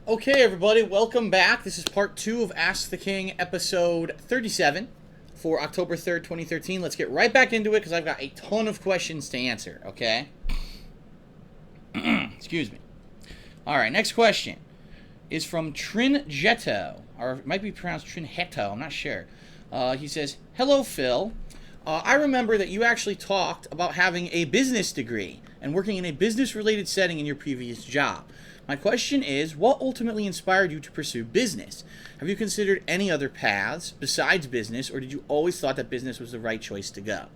Okay, everybody, welcome back. This is part 2 of Ask the King, episode 37 for October 3rd, 2013. Let's get right back into it because I've got a ton of questions to answer, okay? Excuse me. All right, next question is from Trinjetto, or it might be pronounced Trinhetto, I'm not sure. He says, "Hello, Phil. I remember that you actually talked about having a business degree and working in a business-related setting in your previous job. My question is, what ultimately inspired you to pursue business? Have you considered any other paths besides business, or did you always thought that business was the right choice to go?"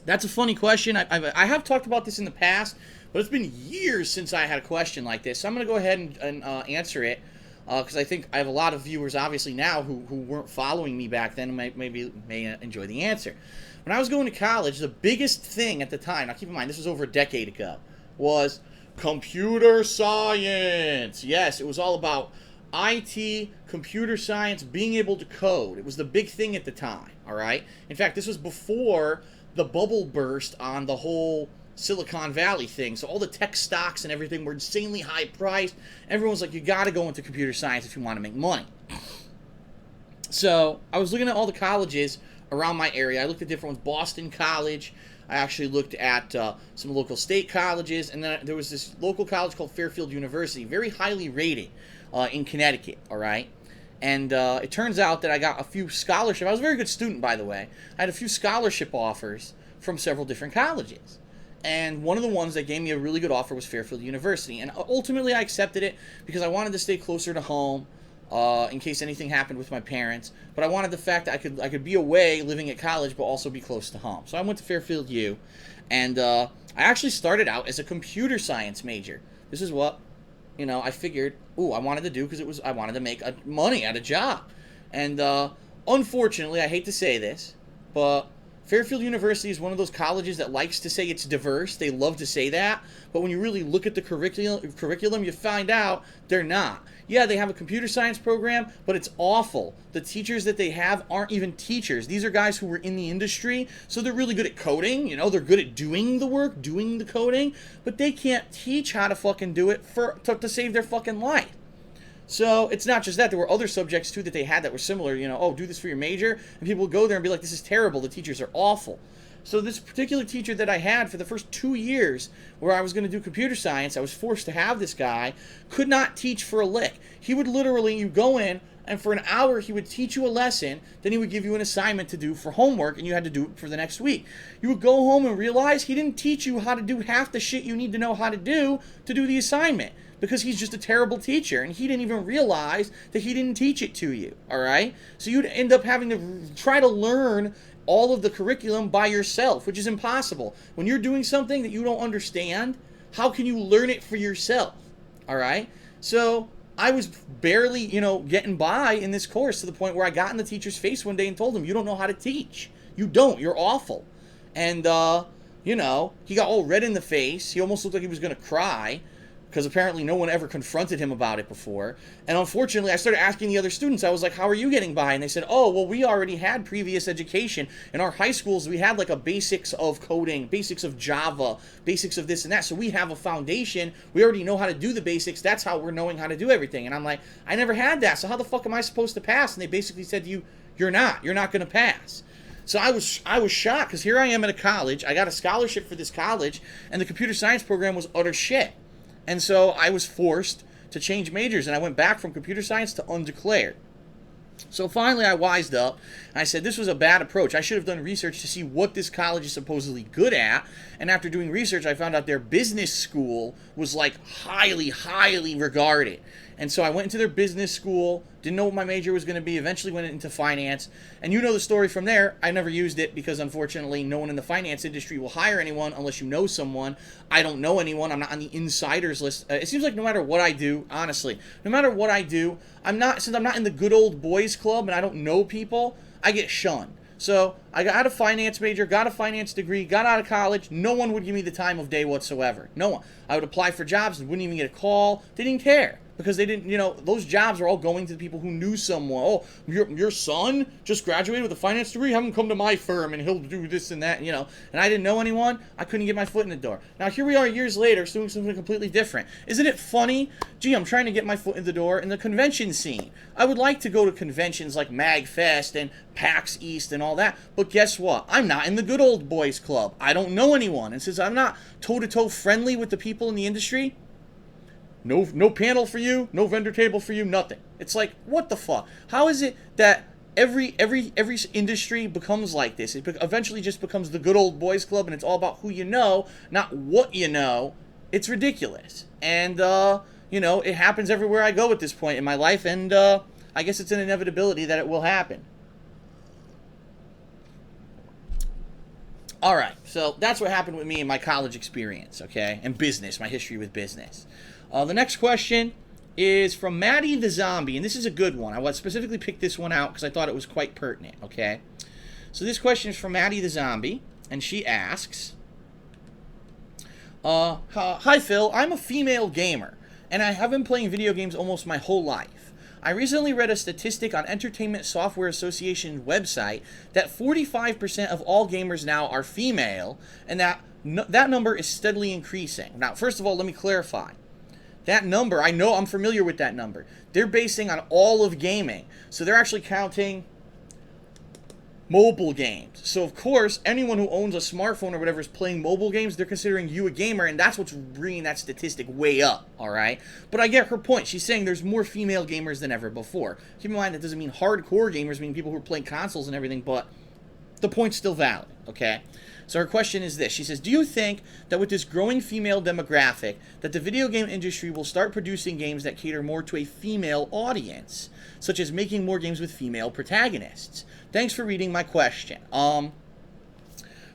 That's a funny question. I have talked about this in the past, but it's been years since I had a question like this. So I'm going to go ahead and answer it because I think I have a lot of viewers, obviously, now who weren't following me back then and may enjoy the answer. When I was going to college, the biggest thing at the time, now keep in mind, this was over a decade ago, was computer science. Yes, it was all about IT, computer science, being able to code. It was the big thing at the time, all right? In fact, this was before the bubble burst on the whole Silicon Valley thing. So all the tech stocks and everything were insanely high priced. Everyone's like, you got to go into computer science if you want to make money. So I was looking at all the colleges around my area. I looked at different ones. Boston College. I actually looked at some local state colleges. And then there was this local college called Fairfield University, very highly rated in Connecticut, all right? And it turns out that I got a few scholarships. I was a very good student, by the way. I had a few scholarship offers from several different colleges. And one of the ones that gave me a really good offer was Fairfield University. And ultimately I accepted it because I wanted to stay closer to home in case anything happened with my parents. But I wanted the fact that I could be away living at college but also be close to home. So I went to Fairfield U. And I actually started out as a computer science major. This is what I figured, I wanted to do because I wanted to make money at a job. And unfortunately, I hate to say this, but Fairfield University is one of those colleges that likes to say it's diverse. They love to say that. But when you really look at the curriculum, you find out they're not. Yeah, they have a computer science program, but it's awful. The teachers that they have aren't even teachers. These are guys who were in the industry, so they're really good at coding. They're good at doing the work, doing the coding, but they can't teach how to fucking do it to save their fucking life. So it's not just that. There were other subjects, too, that they had that were similar. Do this for your major. And people would go there and be like, this is terrible. The teachers are awful. So this particular teacher that I had for the first 2 years where I was going to do computer science, I was forced to have this guy, could not teach for a lick. He would literally, you go in, and for an hour he would teach you a lesson, then he would give you an assignment to do for homework, and you had to do it for the next week. You would go home and realize he didn't teach you how to do half the shit you need to know how to do the assignment. Because he's just a terrible teacher, and he didn't even realize that he didn't teach it to you, all right? So you'd end up having to try to learn all of the curriculum by yourself, which is impossible. When you're doing something that you don't understand, how can you learn it for yourself, all right? So I was barely, getting by in this course to the point where I got in the teacher's face one day and told him, you don't know how to teach. You don't. You're awful. And, he got all red in the face. He almost looked like he was going to cry, because apparently no one ever confronted him about it before. And unfortunately, I started asking the other students, I was like, how are you getting by? And they said, we already had previous education. In our high schools, we had like a basics of coding, basics of Java, basics of this and that. So we have a foundation. We already know how to do the basics. That's how we're knowing how to do everything. And I'm like, I never had that. So how the fuck am I supposed to pass? And they basically said to you, you're not going to pass. So I was shocked because here I am at a college. I got a scholarship for this college, and the computer science program was utter shit. And so I was forced to change majors, and I went back from computer science to undeclared. So finally I wised up, and I said this was a bad approach. I should have done research to see what this college is supposedly good at, and after doing research I found out their business school was like highly, highly regarded. And so I went into their business school, didn't know what my major was going to be, eventually went into finance, and you know the story from there. I never used it because unfortunately no one in the finance industry will hire anyone unless you know someone. I don't know anyone. I'm not on the insiders list. It seems like no matter what I do, honestly, no matter what I do, since I'm not in the good old boys club and I don't know people, I get shunned. So I got a finance major, got a finance degree, got out of college. No one would give me the time of day whatsoever. No one. I would apply for jobs and wouldn't even get a call. They didn't care. because they didn't, those jobs are all going to the people who knew someone. Oh, your son just graduated with a finance degree? Have him come to my firm and he'll do this and that, and I didn't know anyone. I couldn't get my foot in the door. Now, here we are years later doing something completely different. Isn't it funny? Gee, I'm trying to get my foot in the door in the convention scene. I would like to go to conventions like MagFest and PAX East and all that, but guess what? I'm not in the good old boys club. I don't know anyone, and since I'm not toe-to-toe friendly with the people in the industry, no panel for you, no vendor table for you, nothing. It's like, what the fuck? How is it that every industry becomes like this? It eventually just becomes the good old boys club, and it's all about who you know, not what you know. It's ridiculous, and it happens everywhere I go at this point in my life, and I guess it's an inevitability that it will happen. All right, so that's what happened with me in my college experience, okay, and business, my history with business. The next question is from Maddie the Zombie, and this is a good one. I specifically picked this one out because I thought it was quite pertinent, okay? So this question is from Maddie the Zombie, and she asks, Hi Phil, I'm a female gamer, and I have been playing video games almost my whole life. I recently read a statistic on Entertainment Software Association's website that 45% of all gamers now are female, and that number is steadily increasing. Now, first of all, let me clarify. That number, I'm familiar with that number. They're basing on all of gaming. So they're actually counting mobile games. So, of course, anyone who owns a smartphone or whatever is playing mobile games, they're considering you a gamer, and that's what's bringing that statistic way up, all right? But I get her point. She's saying there's more female gamers than ever before. Keep in mind, that doesn't mean hardcore gamers, mean people who are playing consoles and everything, but the point's still valid, okay? So her question is this. She says, do you think that with this growing female demographic, that the video game industry will start producing games that cater more to a female audience, such as making more games with female protagonists? Thanks for reading my question.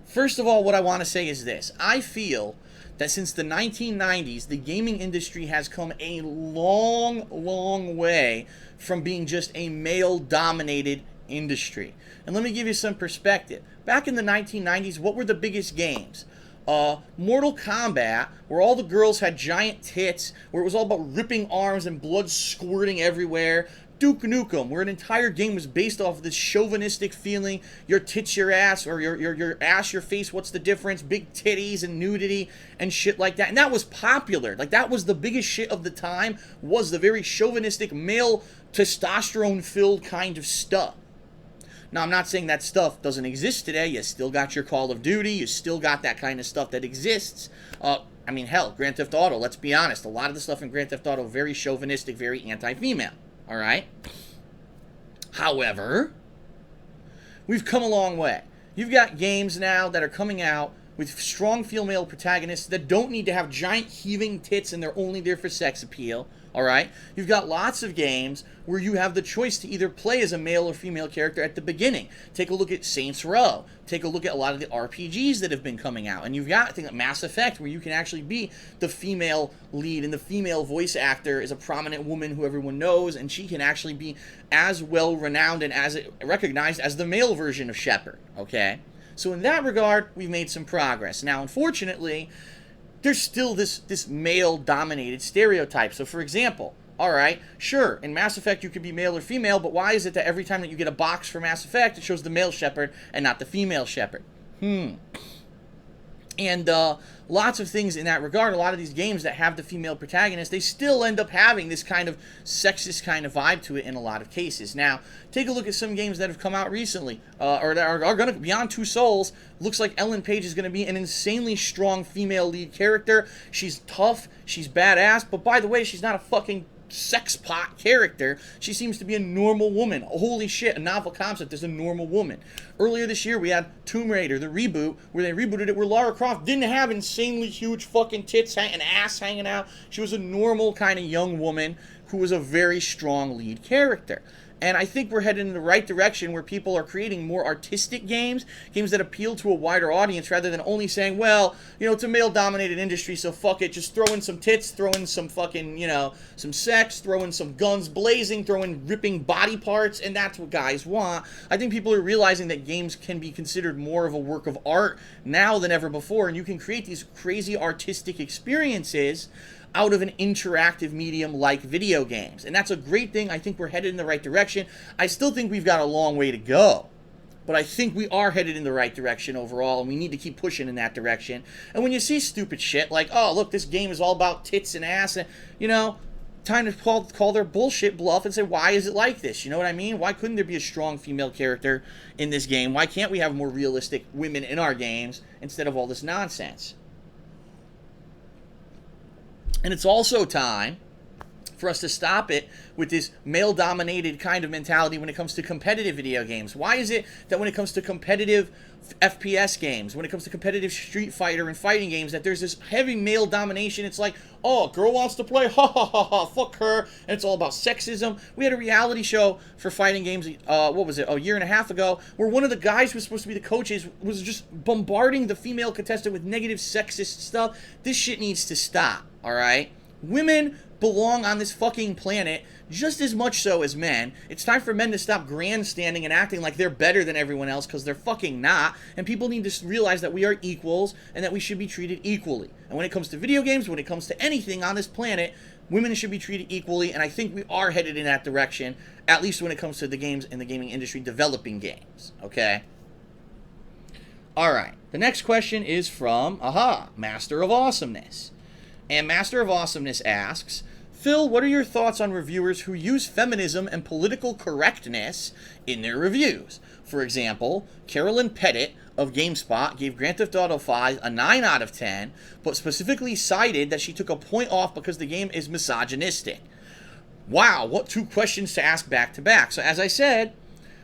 First of all, what I want to say is this. I feel that since the 1990s, the gaming industry has come a long, long way from being just a male-dominated industry. And let me give you some perspective. Back in the 1990s, what were the biggest games? Mortal Kombat, where all the girls had giant tits, where it was all about ripping arms and blood squirting everywhere. Duke Nukem, where an entire game was based off of this chauvinistic feeling, your tits, your ass, or your ass, your face, what's the difference? Big titties and nudity and shit like that. And that was popular. Like, that was the biggest shit of the time, was the very chauvinistic, male, testosterone-filled kind of stuff. Now, I'm not saying that stuff doesn't exist today. You still got your Call of Duty. You still got that kind of stuff that exists. I mean, hell, Grand Theft Auto, let's be honest. A lot of the stuff in Grand Theft Auto, very chauvinistic, very anti-female. All right? However, we've come a long way. You've got games now that are coming out with strong female protagonists that don't need to have giant heaving tits and they're only there for sex appeal. All right? You've got lots of games where you have the choice to either play as a male or female character at the beginning. Take a look at Saints Row. Take a look at a lot of the RPGs that have been coming out. And you've got, I think, Mass Effect, where you can actually be the female lead, and the female voice actor is a prominent woman who everyone knows, and she can actually be as well renowned and as recognized as the male version of Shepard. Okay? So in that regard, we've made some progress. Now, unfortunately, there's still this male-dominated stereotype. So, for example, all right, sure, in Mass Effect you could be male or female, but why is it that every time that you get a box for Mass Effect, it shows the male Shepard and not the female Shepard? And lots of things in that regard. A lot of these games that have the female protagonist, they still end up having this kind of sexist kind of vibe to it in a lot of cases. Now, take a look at some games that have come out recently, or that are going to, Beyond Two Souls. Looks like Ellen Page is going to be an insanely strong female lead character. She's tough, she's badass, but by the way, she's not a fucking sex pot character. She seems to be a normal woman. Holy shit, a novel concept is a normal woman. Earlier this year, we had Tomb Raider, the reboot, where they rebooted it, where Lara Croft didn't have insanely huge fucking tits and ass hanging out. She was a normal kind of young woman who was a very strong lead character. And I think we're headed in the right direction where people are creating more artistic games, games that appeal to a wider audience rather than only saying, well, you know, it's a male-dominated industry, so fuck it, just throw in some tits, throw in some fucking, you know, some sex, throw in some guns blazing, throw in ripping body parts, and that's what guys want. I think people are realizing that games can be considered more of a work of art now than ever before, and you can create these crazy artistic experiences out of an interactive medium like video games. And that's a great thing. I think we're headed in the right direction. I still think we've got a long way to go, but I think we are headed in the right direction overall, and we need to keep pushing in that direction. And when you see stupid shit like, oh, look, this game is all about tits and ass, and, you know, time to call their bullshit bluff and say, why is it like this? You know what I mean? Why couldn't there be a strong female character in this game? Why can't we have more realistic women in our games instead of all this nonsense? And it's also time for us to stop it with this male-dominated kind of mentality when it comes to competitive video games. Why is it that when it comes to competitive FPS games, when it comes to competitive Street Fighter and fighting games, that there's this heavy male domination? It's like, oh, a girl wants to play, ha ha ha ha, fuck her, and it's all about sexism. We had a reality show for fighting games, what was it, a year and a half ago, where one of the guys who was supposed to be the coaches was just bombarding the female contestant with negative sexist stuff. This shit needs to stop, all right? Women belong on this fucking planet just as much so as men. It's time for men to stop grandstanding and acting like they're better than everyone else, because they're fucking not. And people need to realize that we are equals and that we should be treated equally. And when it comes to video games, when it comes to anything on this planet, women should be treated equally, and I think we are headed in that direction, at least when it comes to the games in the gaming industry developing games, okay? Alright, the next question is from, Master of Awesomeness. And Master of Awesomeness asks, Phil, what are your thoughts on reviewers who use feminism and political correctness in their reviews? For example, Carolyn Pettit of GameSpot gave Grand Theft Auto 5 a 9 out of 10, but specifically cited that she took a point off because the game is misogynistic. Wow, what two questions to ask back to back. So as I said,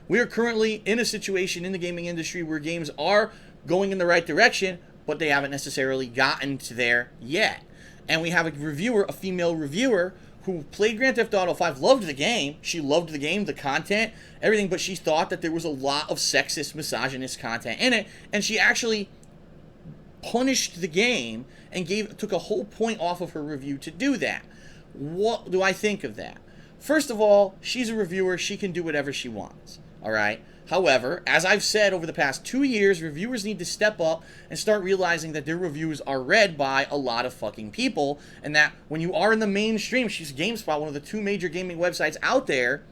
we are currently in a situation in the gaming industry where games are going in the right direction, but they haven't necessarily gotten to there yet. And we have a reviewer, a female reviewer, who played Grand Theft Auto 5, loved the game. She loved the game, the content, everything, but she thought that there was a lot of sexist, misogynist content in it, and she actually punished the game and took a whole point off of her review to do that. What do I think of that? First of all, she's a reviewer. She can do whatever she wants, all right? However, as I've said over the past 2 years, reviewers need to step up and start realizing that their reviews are read by a lot of fucking people, and that when you are in the mainstream, she's GameSpot, one of the two major gaming websites out there,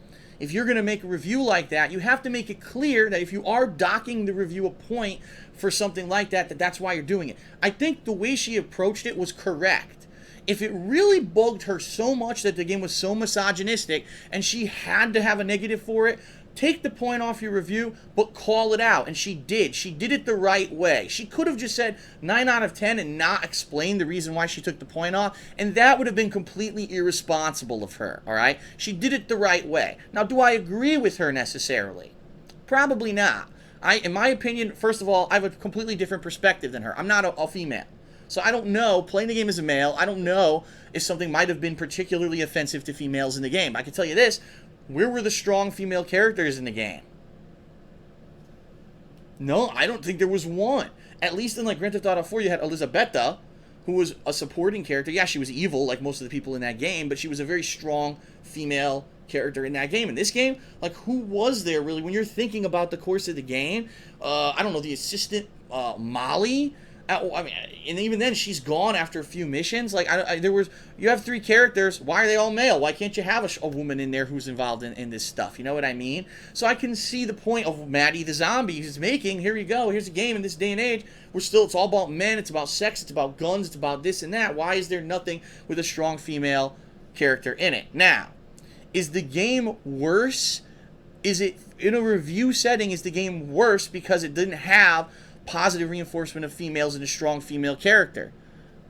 if you're going to make a review like that, you have to make it clear that if you are docking the review a point for something like that, that's why you're doing it. I think the way she approached it was correct. If it really bugged her so much that the game was so misogynistic and she had to have a negative for it, take the point off your review, but call it out. And she did. She did it the right way. She could have just said 9 out of 10 and not explained the reason why she took the point off, and that would have been completely irresponsible of her, all right? She did it the right way. Now, do I agree with her necessarily? Probably not. In my opinion, first of all, I have a completely different perspective than her. I'm not a female. So I don't know, playing the game as a male, I don't know if something might have been particularly offensive to females in the game. I can tell you this, where were the strong female characters in the game? No, I don't think there was one. At least in like Grand Theft Auto 4, you had Elizabetta, who was a supporting character. Yeah, she was evil like most of the people in that game, but she was a very strong female character in that game. In this game, like, who was there really when you're thinking about the course of the game? I don't know, the assistant Molly. I mean, and even then, she's gone after a few missions. Like, you have 3 characters. Why are they all male? Why can't you have a woman in there who's involved in this stuff? You know what I mean? So I can see the point of Maddie the Zombie is making. Here you go. Here's a game in this day and age. It's all about men. It's about sex. It's about guns. It's about this and that. Why is there nothing with a strong female character in it? Now, is the game worse? Is it, in a review setting, is the game worse because it didn't have positive reinforcement of females and a strong female character?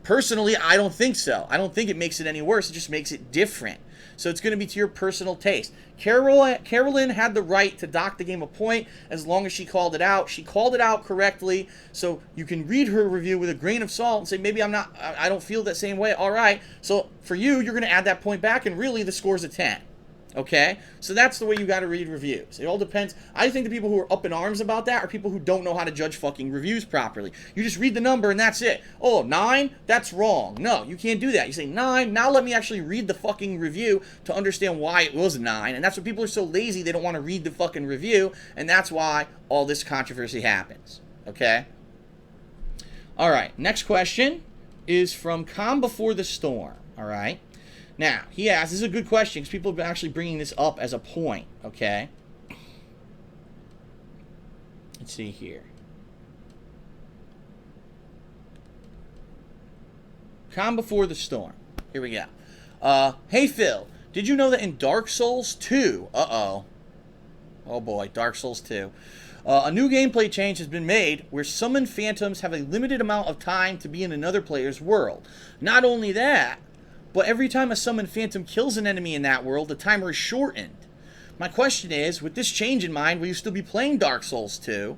Personally, I don't think so. I don't think it makes it any worse. It just makes it different. So it's going to be to your personal taste. Carolyn had the right to dock the game a point as long as she called it out. She called it out correctly, so you can read her review with a grain of salt and say, maybe I don't feel that same way. All right, so for you, you're going to add that point back, and really the score's a 10. Okay? So that's the way you got to read reviews. It all depends. I think the people who are up in arms about that are people who don't know how to judge fucking reviews properly. You just read the number and that's it. Oh, 9? That's wrong. No, you can't do that. You say 9, now let me actually read the fucking review to understand why it was 9. And that's why people are so lazy, they don't want to read the fucking review, and that's why all this controversy happens. Okay? Alright, next question is from Calm Before the Storm. All right. Now, he asks, this is a good question because people have been actually bringing this up as a point, okay? Let's see here. Calm before the storm. Here we go. Hey, Phil, did you know that in Dark Souls 2, oh boy, Dark Souls 2, a new gameplay change has been made where summoned phantoms have a limited amount of time to be in another player's world. Not only that, but every time a summoned phantom kills an enemy in that world, the timer is shortened. My question is, with this change in mind, will you still be playing Dark Souls 2?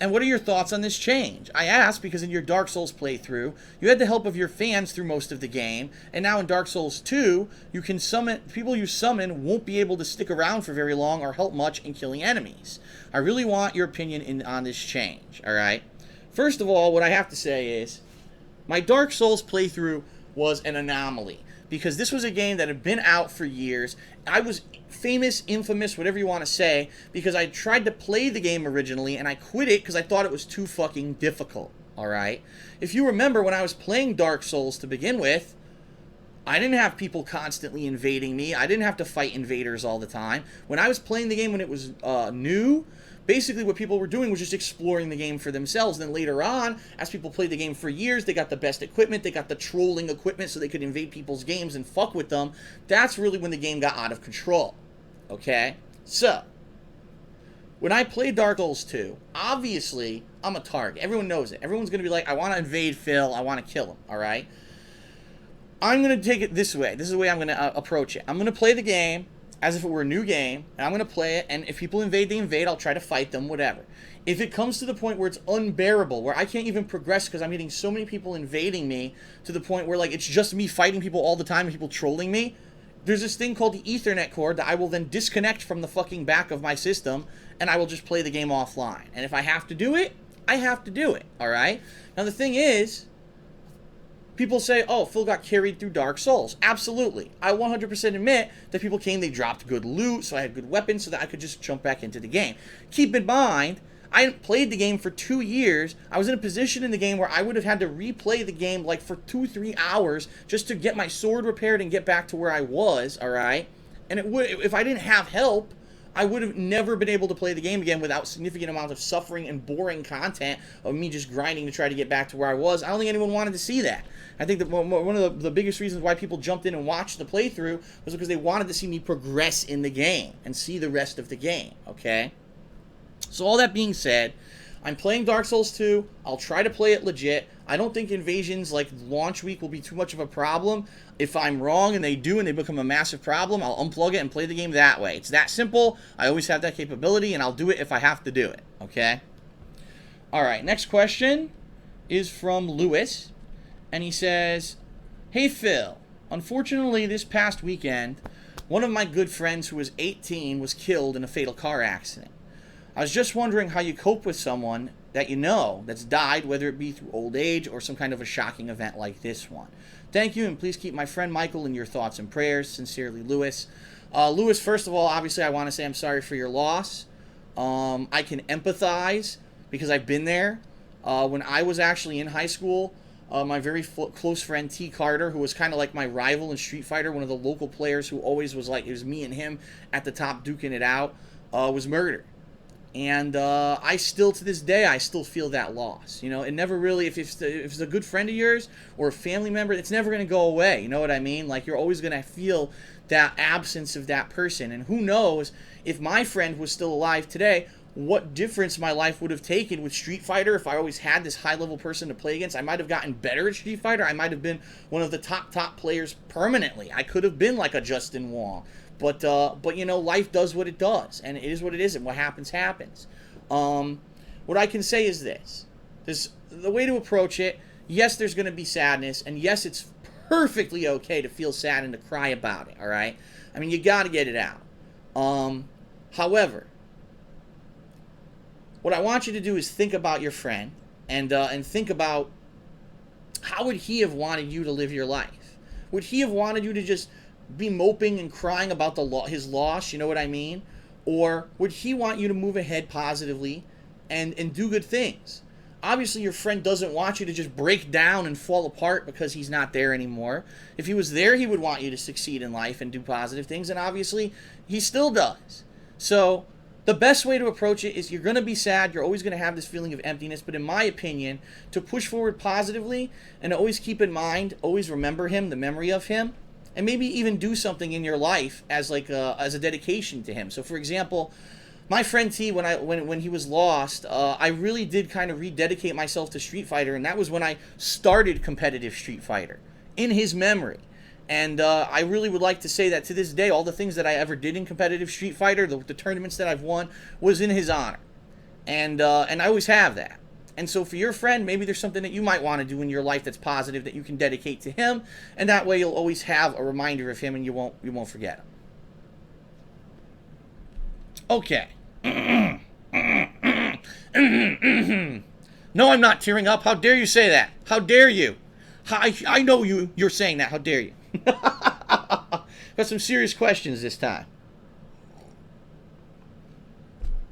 And what are your thoughts on this change? I ask because in your Dark Souls playthrough, you had the help of your fans through most of the game, and now in Dark Souls 2, you can summon, people you summon won't be able to stick around for very long or help much in killing enemies. I really want your opinion on this change, alright? First of all, what I have to say is, my Dark Souls playthrough was an anomaly, because this was a game that had been out for years. I was famous, infamous, whatever you want to say, because I tried to play the game originally, and I quit it because I thought it was too fucking difficult, alright? If you remember, when I was playing Dark Souls to begin with, I didn't have people constantly invading me. I didn't have to fight invaders all the time. When I was playing the game when it was new, basically what people were doing was just exploring the game for themselves. Then later on, as people played the game for years, they got the best equipment, they got the trolling equipment so they could invade people's games and fuck with them. That's really when the game got out of control. Okay? So, when I played Dark Souls 2, obviously, I'm a target. Everyone knows it. Everyone's going to be like, I want to invade Phil, I want to kill him, alright? I'm going to take it this way. This is the way I'm going to approach it. I'm going to play the game as if it were a new game, and I'm going to play it, and if people invade, they invade. I'll try to fight them, whatever. If it comes to the point where it's unbearable, where I can't even progress because I'm getting so many people invading me to the point where, like, it's just me fighting people all the time and people trolling me, there's this thing called the Ethernet cord that I will then disconnect from the fucking back of my system, and I will just play the game offline. And if I have to do it, I have to do it, alright? Now, the thing is, people say, oh, Phil got carried through Dark Souls. Absolutely. I 100% admit that people came, they dropped good loot, so I had good weapons so that I could just jump back into the game. Keep in mind, I hadn't played the game for 2 years. I was in a position in the game where I would have had to replay the game like for 2-3 hours just to get my sword repaired and get back to where I was, alright? And it would, if I didn't have help, I would have never been able to play the game again without significant amounts of suffering and boring content of me just grinding to try to get back to where I was. I don't think anyone wanted to see that. I think that one of the biggest reasons why people jumped in and watched the playthrough was because they wanted to see me progress in the game and see the rest of the game, okay? So all that being said, I'm playing Dark Souls 2. I'll try to play it legit. I don't think invasions like launch week will be too much of a problem. If I'm wrong and they do and they become a massive problem, I'll unplug it and play the game that way. It's that simple. I always have that capability, and I'll do it if I have to do it, okay? All right, next question is from Lewis, and he says, hey, Phil, unfortunately this past weekend, one of my good friends who was 18 was killed in a fatal car accident. I was just wondering how you cope with someone that you know that's died, whether it be through old age or some kind of a shocking event like this one. Thank you, and please keep my friend Michael in your thoughts and prayers. Sincerely, Lewis. Lewis, first of all, obviously I want to say I'm sorry for your loss. I can empathize because I've been there. When I was actually in high school, my very close friend T. Carter, who was kind of like my rival in Street Fighter, one of the local players who always was like, it was me and him at the top duking it out, was murdered. And I still, to this day, I still feel that loss. You know, it never really, if it's a good friend of yours or a family member, it's never going to go away. You know what I mean? Like, you're always going to feel that absence of that person. And who knows, if my friend was still alive today, what difference my life would have taken with Street Fighter if I always had this high-level person to play against. I might have gotten better at Street Fighter. I might have been one of the top players permanently. I could have been like a Justin Wong. But you know, life does what it does, and it is what it is, and what happens, happens. What I can say is this. The way to approach it, yes, there's going to be sadness, and yes, it's perfectly okay to feel sad and to cry about it, all right? I mean, you got to get it out. However, what I want you to do is think about your friend, and think about how would he have wanted you to live your life? Would he have wanted you to just be moping and crying about his loss, you know what I mean? Or would he want you to move ahead positively and do good things? Obviously, your friend doesn't want you to just break down and fall apart because he's not there anymore. If he was there, he would want you to succeed in life and do positive things, and obviously, he still does. So, the best way to approach it is you're going to be sad, you're always going to have this feeling of emptiness, but in my opinion, to push forward positively and always keep in mind, always remember him, the memory of him, and maybe even do something in your life as as a dedication to him. So, for example, my friend T, when he was lost, I really did kind of rededicate myself to Street Fighter, and that was when I started competitive Street Fighter in his memory. And I really would like to say that to this day, all the things that I ever did in competitive Street Fighter, the tournaments that I've won, was in his honor, and I always have that. And so for your friend, maybe there's something that you might want to do in your life that's positive that you can dedicate to him, and that way you'll always have a reminder of him, and you won't forget him. Okay. No, I'm not tearing up. How dare you say that? How dare you? I know you're saying that. How dare you? Got some serious questions this time.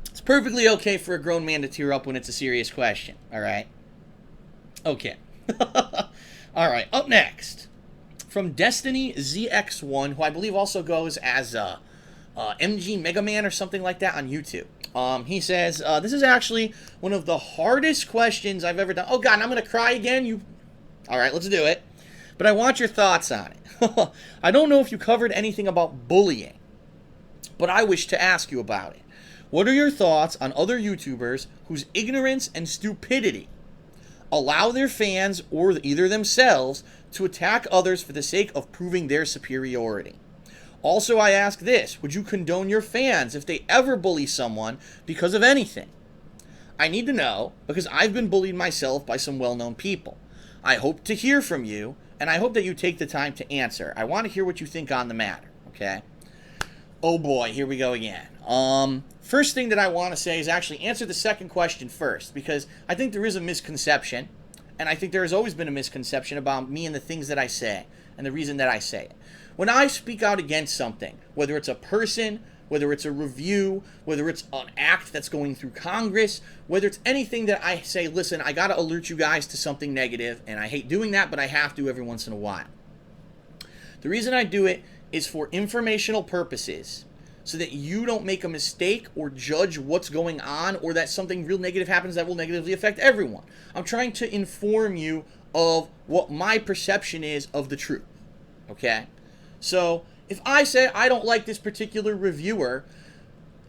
It's perfectly okay for a grown man to tear up when it's a serious question. All right? Okay. All right. Up next, from Destiny ZX1, who I believe also goes as MG Mega Man or something like that on YouTube. He says, this is actually one of the hardest questions I've ever done. Oh, God, I'm going to cry again? All right, let's do it. But I want your thoughts on it. I don't know if you covered anything about bullying, but I wish to ask you about it. What are your thoughts on other YouTubers whose ignorance and stupidity allow their fans or either themselves to attack others for the sake of proving their superiority? Also, I ask this, would you condone your fans if they ever bully someone because of anything? I need to know because I've been bullied myself by some well-known people. I hope to hear from you, and I hope that you take the time to answer. I want to hear what you think on the matter, okay? Oh boy, here we go again. First thing that I want to say is actually answer the second question first, because I think there is a misconception, and I think there has always been a misconception about me and the things that I say, and the reason that I say it. When I speak out against something, whether it's a person, whether it's a review, whether it's an act that's going through Congress, whether it's anything that I say, listen, I got to alert you guys to something negative, and I hate doing that, but I have to every once in a while. The reason I do it is for informational purposes, so that you don't make a mistake or judge what's going on, or that something real negative happens that will negatively affect everyone. I'm trying to inform you of what my perception is of the truth, okay? So, if I say I don't like this particular reviewer,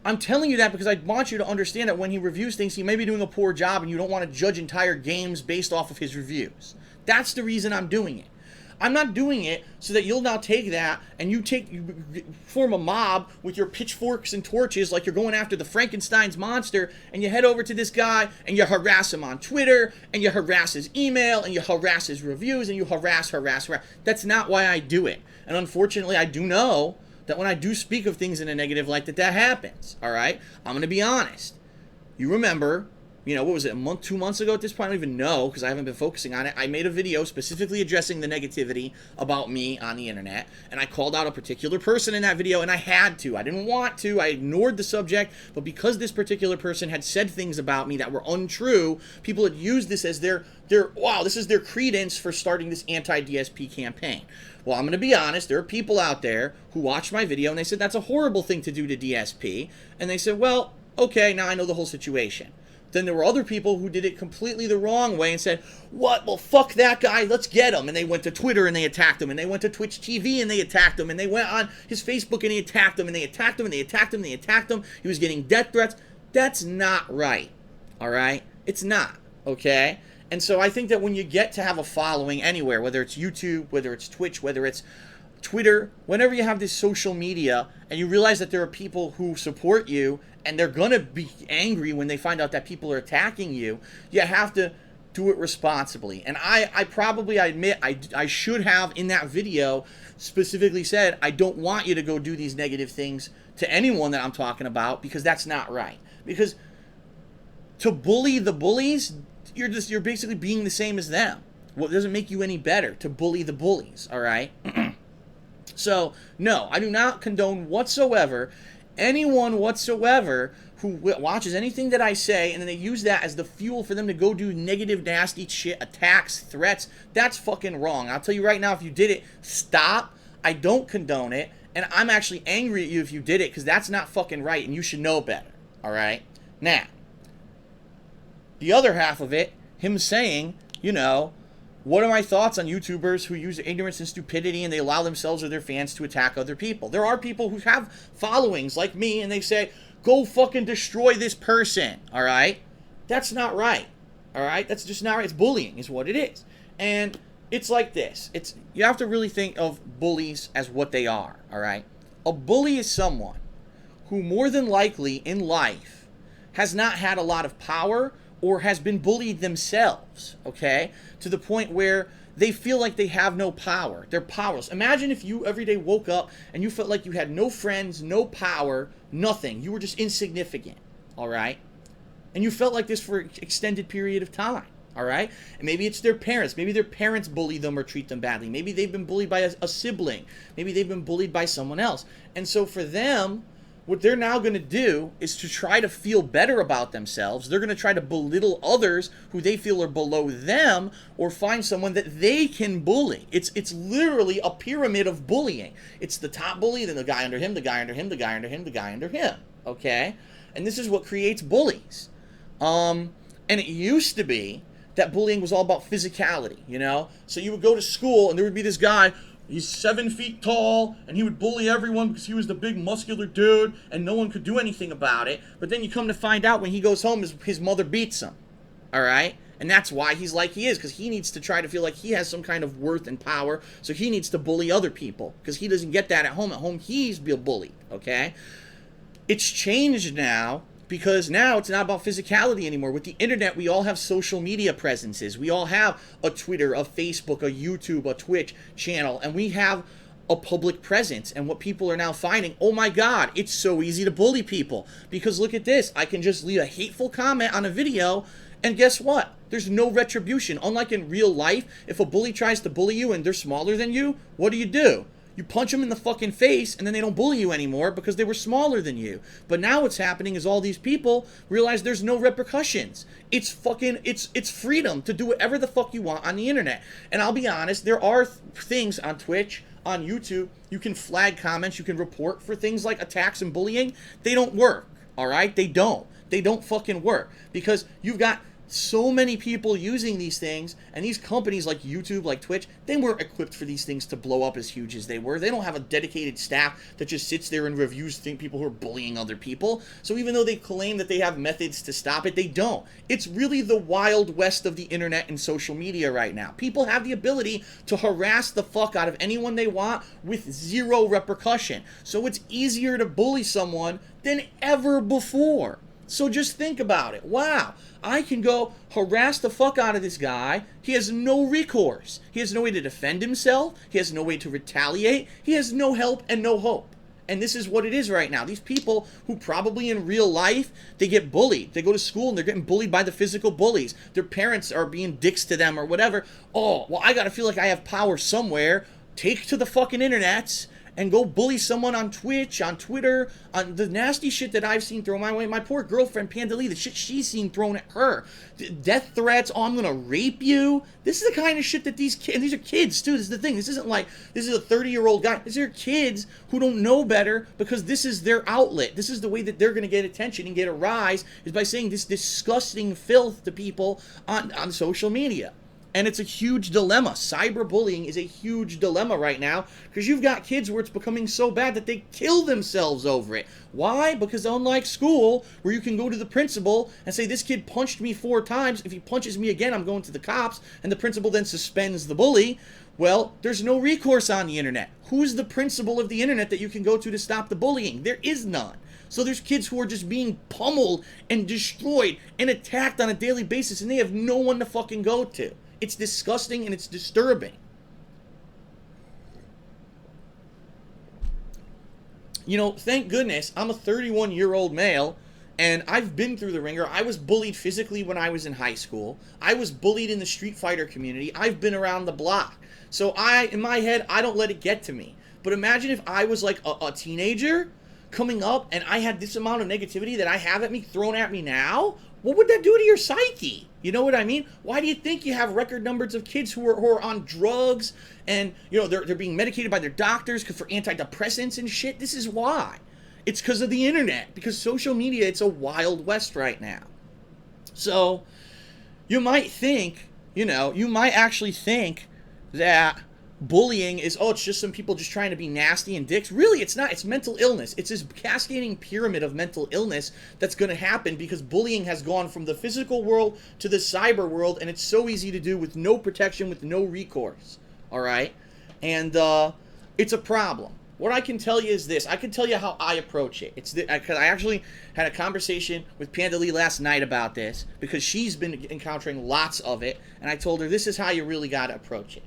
I'm telling you that because I want you to understand that when he reviews things, he may be doing a poor job and you don't want to judge entire games based off of his reviews. That's the reason I'm doing it. I'm not doing it so that you'll now take that and you form a mob with your pitchforks and torches like you're going after the Frankenstein's monster, and you head over to this guy and you harass him on Twitter, and you harass his email, and you harass his reviews, and you harass. That's not why I do it. And unfortunately, I do know that when I do speak of things in a negative light, that happens, all right? I'm going to be honest. You remember, what was it, a month, 2 months ago at this point? I don't even know because I haven't been focusing on it. I made a video specifically addressing the negativity about me on the internet, and I called out a particular person in that video, and I had to. I didn't want to. I ignored the subject, but because this particular person had said things about me that were untrue, people had used this as this is their credence for starting this anti-DSP campaign. Well, I'm going to be honest, there are people out there who watched my video and they said that's a horrible thing to do to DSP, and they said, well, okay, now I know the whole situation. Then there were other people who did it completely the wrong way and said, what? Well, fuck that guy, let's get him. And they went to Twitter and they attacked him, and they went to Twitch TV and they attacked him, and they went on his Facebook and they attacked him, and they attacked him, and they attacked him, and they attacked him. He was getting death threats. That's not right, all right? It's not, okay? And so I think that when you get to have a following anywhere, whether it's YouTube, whether it's Twitch, whether it's Twitter, whenever you have this social media and you realize that there are people who support you and they're going to be angry when they find out that people are attacking you, you have to do it responsibly. And I admit I should have in that video specifically said, I don't want you to go do these negative things to anyone that I'm talking about, because that's not right. Because to bully the bullies, you're basically being the same as them. Well, it doesn't make you any better to bully the bullies, all right? So, no, I do not condone whatsoever anyone whatsoever who watches anything that I say and then they use that as the fuel for them to go do negative, nasty shit, attacks, threats, that's fucking wrong. I'll tell you right now, if you did it, stop. I don't condone it, and I'm actually angry at you if you did it, because that's not fucking right, and you should know better, all right? Now, the other half of it, him saying, you know, what are my thoughts on YouTubers who use ignorance and stupidity and they allow themselves or their fans to attack other people? There are people who have followings like me and they say, go fucking destroy this person, all right? That's not right, all right? That's just not right. It's bullying is what it is. And it's like this. You have to really think of bullies as what they are, all right? A bully is someone who more than likely in life has not had a lot of power or has been bullied themselves, okay? To the point where they feel like they have no power. They're powerless. Imagine if you every day woke up and you felt like you had no friends, no power, nothing. You were just insignificant, all right? And you felt like this for an extended period of time, all right? And maybe it's their parents. Maybe their parents bully them or treat them badly. Maybe they've been bullied by a sibling. Maybe they've been bullied by someone else. And so for them, what they're now going to do is to try to feel better about themselves. They're going to try to belittle others who they feel are below them or find someone that they can bully. It's literally a pyramid of bullying. It's the top bully, then the guy under him, the guy under him, the guy under him, the guy under him. Okay? And this is what creates bullies. And it used to be that bullying was all about physicality, you know? So you would go to school and there would be this guy. He's 7 feet tall, and he would bully everyone because he was the big muscular dude, and no one could do anything about it. But then you come to find out when he goes home, his mother beats him, all right? And that's why he's like he is, because he needs to try to feel like he has some kind of worth and power, so he needs to bully other people, because he doesn't get that at home. At home, he's being bullied, okay? It's changed now, because now it's not about physicality anymore. With the internet, we all have social media presences. We all have a Twitter, a Facebook, a YouTube, a Twitch channel, and we have a public presence. And what people are now finding, oh my God, it's so easy to bully people. Because look at this, I can just leave a hateful comment on a video, and guess what? There's no retribution. Unlike in real life, if a bully tries to bully you and they're smaller than you, what do? You punch them in the fucking face, and then they don't bully you anymore because they were smaller than you. But now what's happening is all these people realize there's no repercussions. It's freedom to do whatever the fuck you want on the internet. And I'll be honest, there are things on Twitch, on YouTube, you can flag comments, you can report for things like attacks and bullying. They don't work, all right? They don't fucking work because you've got so many people using these things, and these companies like YouTube, like Twitch, they weren't equipped for these things to blow up as huge as they were. They don't have a dedicated staff that just sits there and reviews people who are bullying other people. So even though they claim that they have methods to stop it, they don't. It's really the wild west of the internet and social media right now. People have the ability to harass the fuck out of anyone they want with zero repercussion. So it's easier to bully someone than ever before. So just think about it. Wow, I can go harass the fuck out of this guy. He has no recourse. He has no way to defend himself. He has no way to retaliate. He has no help and no hope. And this is what it is right now. These people who probably in real life, they get bullied. They go to school and they're getting bullied by the physical bullies. Their parents are being dicks to them or whatever. Oh, well, I gotta feel like I have power somewhere. Take to the fucking internets and go bully someone on Twitch, on Twitter, on the nasty shit that I've seen thrown my way. My poor girlfriend, Pandalee, the shit she's seen thrown at her. Death threats, oh, I'm gonna rape you. This is the kind of shit that these kids, and these are kids too, this is the thing. This isn't like, this is a 30-year-old guy. These are kids who don't know better because this is their outlet. This is the way that they're gonna get attention and get a rise, is by saying this disgusting filth to people on social media. And it's a huge dilemma. Cyberbullying is a huge dilemma right now because you've got kids where it's becoming so bad that they kill themselves over it. Why? Because unlike school, where you can go to the principal and say, this kid punched me 4 times. If he punches me again, I'm going to the cops. And the principal then suspends the bully. Well, there's no recourse on the internet. Who's the principal of the internet that you can go to stop the bullying? There is none. So there's kids who are just being pummeled and destroyed and attacked on a daily basis, and they have no one to fucking go to. It's disgusting and it's disturbing. You know, thank goodness I'm a 31-year-old male and I've been through the ringer. I was bullied physically when I was in high school. I was bullied in the Street Fighter community. I've been around the block. So in my head, I don't let it get to me. But imagine if I was like a teenager coming up and I had this amount of negativity that I have at me thrown at me now, what would that do to your psyche? You know what I mean? Why do you think you have record numbers of kids who are on drugs and, you know, they're being medicated by their doctors for antidepressants and shit? This is why. It's because of the internet, because social media, it's a wild west right now. So you might think, you know, you might actually think that bullying is, oh, it's just some people just trying to be nasty and dicks. Really, it's not. It's mental illness. It's this cascading pyramid of mental illness that's going to happen because bullying has gone from the physical world to the cyber world, and it's so easy to do with no protection, with no recourse. All right? And it's a problem. What I can tell you is this. I can tell you how I approach it. It's because I actually had a conversation with Panda Lee last night about this because she's been encountering lots of it, and I told her this is how you really got to approach it.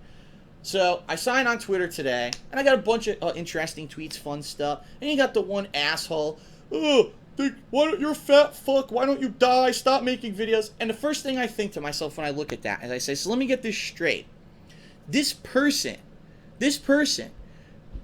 So I signed on Twitter today, and I got a bunch of interesting tweets, fun stuff. And you got the one asshole, oh, you're a fat fuck, why don't you die, stop making videos. And the first thing I think to myself when I look at that is I say, so let me get this straight. This person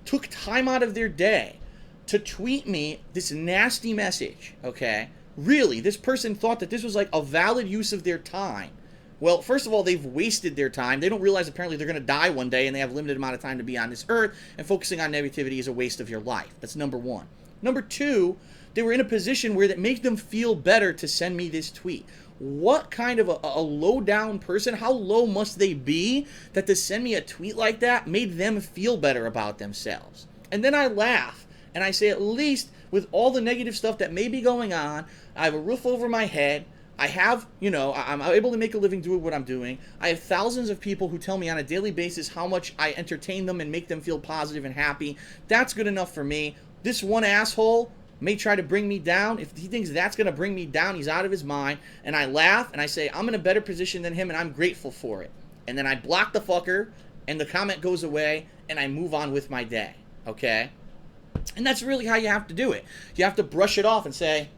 took time out of their day to tweet me this nasty message, okay? Really, this person thought that this was like a valid use of their time. Well, first of all, they've wasted their time. They don't realize apparently they're going to die one day and they have a limited amount of time to be on this earth, and focusing on negativity is a waste of your life. That's number one. Number two, they were in a position where that made them feel better to send me this tweet. What kind of a low-down person, how low must they be that to send me a tweet like that made them feel better about themselves? And then I laugh, and I say, at least with all the negative stuff that may be going on, I have a roof over my head, I have, you know, I'm able to make a living doing what I'm doing. I have thousands of people who tell me on a daily basis how much I entertain them and make them feel positive and happy. That's good enough for me. This one asshole may try to bring me down. If he thinks that's going to bring me down, he's out of his mind. And I laugh and I say, I'm in a better position than him and I'm grateful for it. And then I block the fucker and the comment goes away and I move on with my day. Okay? And that's really how you have to do it. You have to brush it off and say,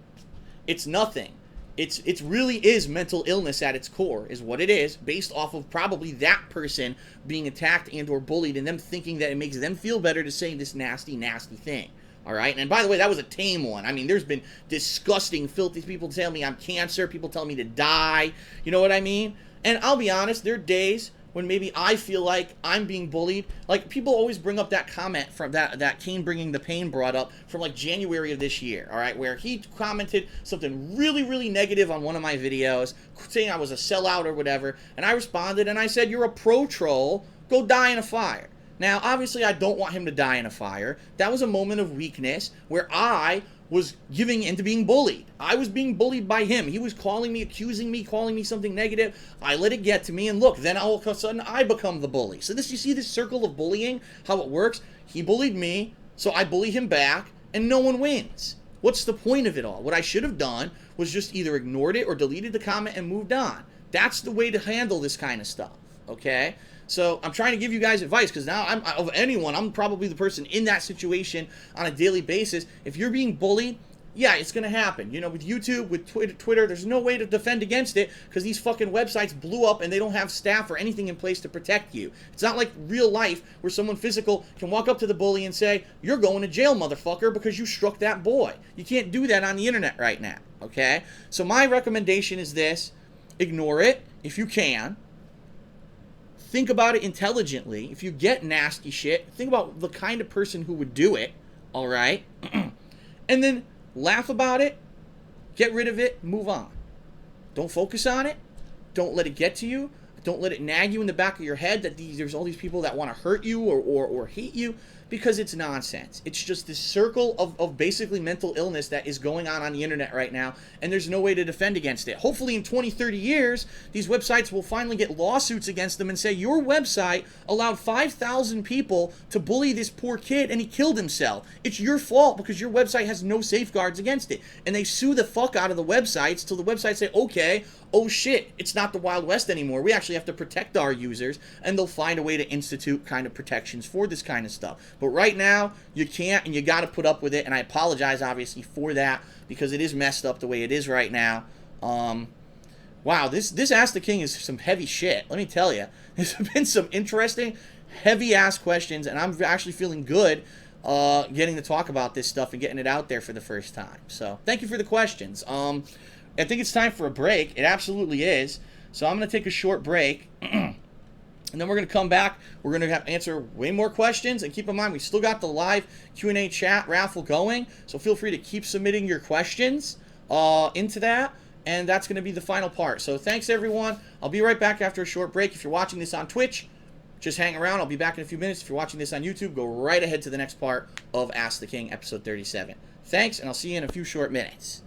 it's nothing. It really is mental illness at its core, is what it is, based off of probably that person being attacked and or bullied and them thinking that it makes them feel better to say this nasty, nasty thing. All right? And by the way, that was a tame one. I mean, there's been disgusting, filthy people tell me I'm cancer, people tell me to die. You know what I mean? And I'll be honest, there are days when maybe I feel like I'm being bullied. Like, people always bring up that comment from that Kane Bringing the Pain brought up from like January of this year, all right, where he commented something really, really negative on one of my videos, saying I was a sellout or whatever, and I responded and I said, you're a pro troll, go die in a fire. Now, obviously, I don't want him to die in a fire. That was a moment of weakness where I was giving in to being bullied. I was being bullied by him. He was calling me, accusing me, calling me something negative. I let it get to me, and look, then all of a sudden, I become the bully. So this, you see this circle of bullying, how it works? He bullied me, so I bully him back, and no one wins. What's the point of it all? What I should have done was just either ignored it or deleted the comment and moved on. That's the way to handle this kind of stuff, okay? So I'm trying to give you guys advice because now of anyone, I'm probably the person in that situation on a daily basis. If you're being bullied, yeah, it's going to happen. You know, with YouTube, with Twitter, there's no way to defend against it because these fucking websites blew up and they don't have staff or anything in place to protect you. It's not like real life where someone physical can walk up to the bully and say, you're going to jail, motherfucker, because you struck that boy. You can't do that on the internet right now, okay? So my recommendation is this. Ignore it if you can. Think about it intelligently. If you get nasty shit, think about the kind of person who would do it, all right? And then laugh about it, get rid of it, move on. Don't focus on it. Don't let it get to you. Don't let it nag you in the back of your head that there's all these people that want to hurt you or hate you, because it's nonsense. It's just this circle of basically mental illness that is going on the internet right now, and there's no way to defend against it. Hopefully in 20, 30 years, these websites will finally get lawsuits against them and say, your website allowed 5,000 people to bully this poor kid and he killed himself. It's your fault because your website has no safeguards against it. And they sue the fuck out of the websites till the websites say, okay, oh shit, it's not the Wild West anymore. We actually have to protect our users, and they'll find a way to institute kind of protections for this kind of stuff. But right now, you can't, and you got to put up with it, and I apologize, obviously, for that, because it is messed up the way it is right now. Wow, this Ask the King is some heavy shit, let me tell you. There's been some interesting, heavy-ass questions, and I'm actually feeling good getting to talk about this stuff and getting it out there for the first time. So thank you for the questions. I think it's time for a break. It absolutely is. So I'm going to take a short break. And then we're going to come back. We're going to answer way more questions. And keep in mind, we still got the live Q&A chat raffle going. So feel free to keep submitting your questions into that. And that's going to be the final part. So thanks, everyone. I'll be right back after a short break. If you're watching this on Twitch, just hang around. I'll be back in a few minutes. If you're watching this on YouTube, go right ahead to the next part of Ask the King, episode 37. Thanks, and I'll see you in a few short minutes.